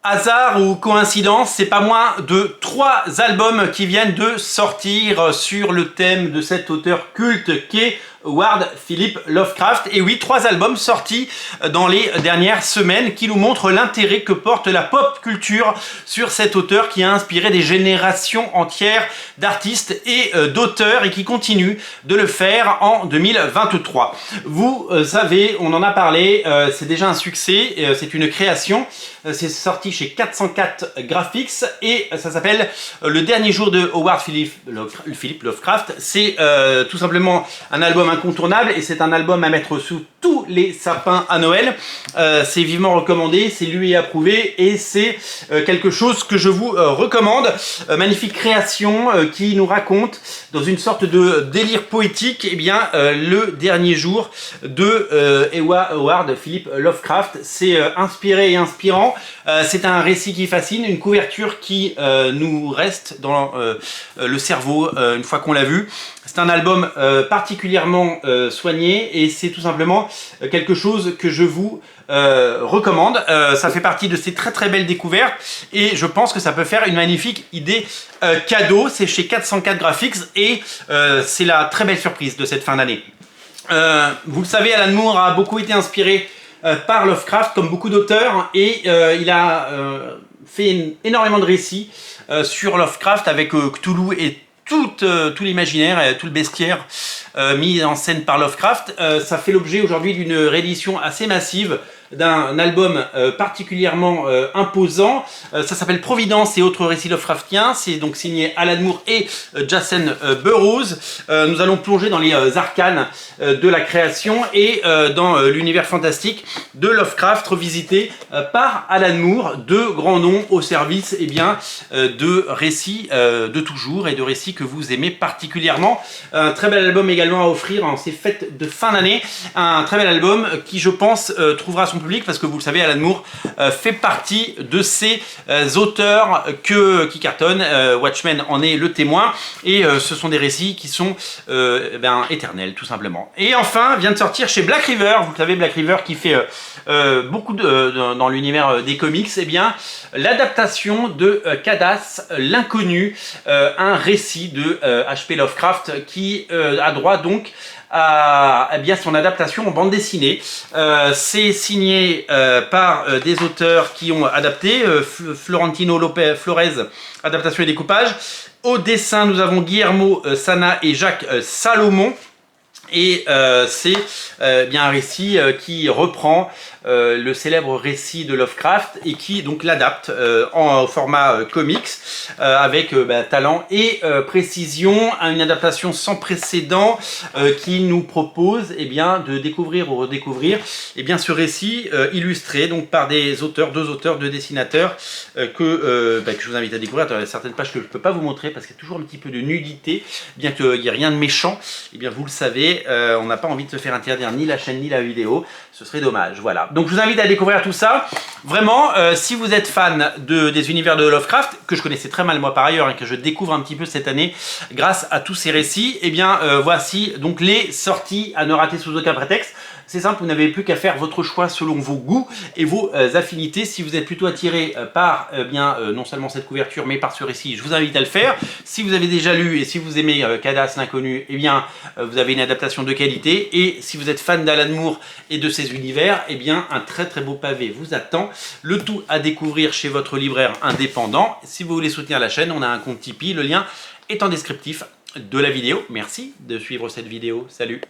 Hasard ou coïncidence, c'est pas moins de 3 albums qui viennent de sortir sur le thème de cet auteur culte qu'est Howard Philip Lovecraft. Et oui, 3 albums sortis dans les dernières semaines qui nous montrent l'intérêt que porte la pop culture sur cet auteur qui a inspiré des générations entières d'artistes et d'auteurs et qui continue de le faire en 2023. Vous savez, on en a parlé, c'est déjà un succès, c'est une création. C'est sorti chez 404 Graphics et ça s'appelle Le dernier jour de Howard Philip Lovecraft. C'est tout simplement un album incontournable et c'est un album à mettre sous tous les sapins à Noël. C'est vivement recommandé, c'est lu et approuvé et c'est quelque chose que je vous recommande. Magnifique création qui nous raconte dans une sorte de délire poétique le dernier jour de Howard Philip Lovecraft. C'est inspiré et inspirant. C'est un récit qui fascine, une couverture qui nous reste dans le cerveau une fois qu'on l'a vu. C'est un album particulièrement soigné et c'est tout simplement quelque chose que je vous recommande. Ça fait partie de ces très belles découvertes et je pense que ça peut faire une magnifique idée cadeau. C'est chez 404 Graphics et c'est la très belle surprise de cette fin d'année. Vous le savez, Alan Moore a beaucoup été inspiré par Lovecraft comme beaucoup d'auteurs et il a fait énormément de récits sur Lovecraft avec Cthulhu et tout l'imaginaire et tout le bestiaire mis en scène par Lovecraft. Ça fait l'objet aujourd'hui d'une réédition assez massive d'un album particulièrement imposant. Ça s'appelle Providence et autres récits Lovecraftiens. C'est donc signé Alan Moore et Jason Burroughs. Nous allons plonger dans les arcanes de la création et dans l'univers fantastique de Lovecraft revisité par Alan Moore, deux grands noms au service de récits de toujours et de récits que vous aimez particulièrement. Un très bel album également à offrir en ces fêtes de fin d'année. Un très bel album qui, je pense, trouvera son public parce que vous le savez, Alan Moore fait partie de ces auteurs qui cartonnent. Watchmen en est le témoin et ce sont des récits qui sont éternels tout simplement. Et enfin vient de sortir chez Black River, vous le savez, Black River qui fait beaucoup dans l'univers des comics, l'adaptation de Cadas l'Inconnu, un récit de H.P. Lovecraft qui a droit donc à son adaptation en bande dessinée. C'est signé par des auteurs qui ont adapté, Florentino Flores, adaptation et découpage. Au dessin, nous avons Guillermo Sana et Jacques Salomon. Et c'est un récit qui reprend le célèbre récit de Lovecraft et qui donc l'adapte en format comics avec talent et précision, une adaptation sans précédent qui nous propose de découvrir ou redécouvrir ce récit illustré donc par deux auteurs, deux dessinateurs que je vous invite à découvrir. Il y a certaines pages que je ne peux pas vous montrer parce qu'il y a toujours un petit peu de nudité, bien qu'il n'y ait rien de méchant. Vous le savez, on n'a pas envie de se faire interdire ni la chaîne ni la vidéo, ce serait dommage. Voilà, donc je vous invite à découvrir tout ça. Vraiment, si vous êtes fan des univers de Lovecraft, que je connaissais très mal moi par ailleurs et que je découvre un petit peu cette année grâce à tous ces récits, voici donc les sorties à ne rater sous aucun prétexte. C'est simple, vous n'avez plus qu'à faire votre choix selon vos goûts et vos affinités. Si vous êtes plutôt attiré par non seulement cette couverture mais par ce récit, je vous invite à le faire. Si vous avez déjà lu et si vous aimez Cadas l'Inconnu, vous avez une adaptation de qualité. Et si vous êtes fan d'Alan Moore et de ses univers, un très beau pavé vous attend. Le tout à découvrir chez votre libraire indépendant. Si vous voulez soutenir la chaîne, on a un compte Tipeee, le lien est en descriptif de la vidéo. Merci de suivre cette vidéo. Salut!